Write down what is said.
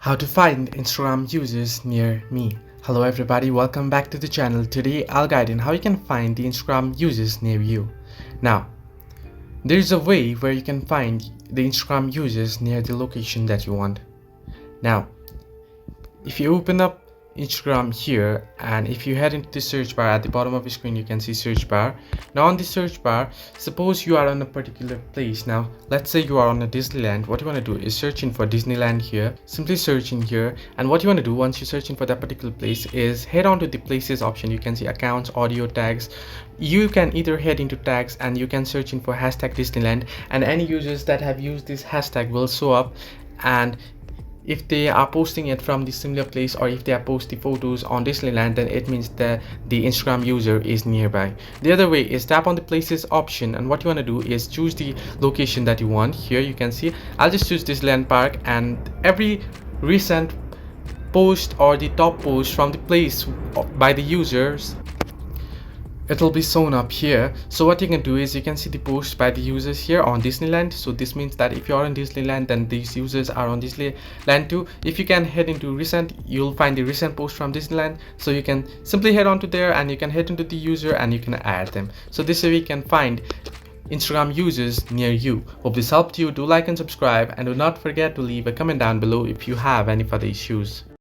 How to find Instagram users near me. Hello everybody, welcome back to the channel. Today I'll guide in how you can find the Instagram users near you. Now, there is a way where you can find the Instagram users near the location that you want. Now, if you open up Instagram here, and if you head into the search bar at the bottom of the screen, you can see search bar. Now on the search bar, suppose you are on a particular place. Now let's say you are on a Disneyland. What you want to do is search in for Disneyland here. Simply search in here, and what you want to do once you search in for that particular place is head on to the places option. You can see accounts, audio, tags. You can either head into tags and you can search in for hashtag Disneyland, and any users that have used this hashtag will show up. And if they are posting it from the similar place, or if they are posting photos on Disneyland, then it means that the Instagram user is nearby. The other way is tap on the places option, and what you want to do is choose the location that you want. Here you can see I'll just choose Disneyland Park, and every recent post or the top post from the place by the users, it'll be shown up here. So what you can do is you can see the posts by the users here on Disneyland. So this means that if you're on Disneyland, then these users are on Disneyland too. If you can head into recent, you'll find the recent post from Disneyland. So you can simply head on to there and you can head into the user and you can add them. So this way we can find Instagram users near you. Hope this helped you. Do like and subscribe, and do not forget to leave a comment down below if you have any further issues.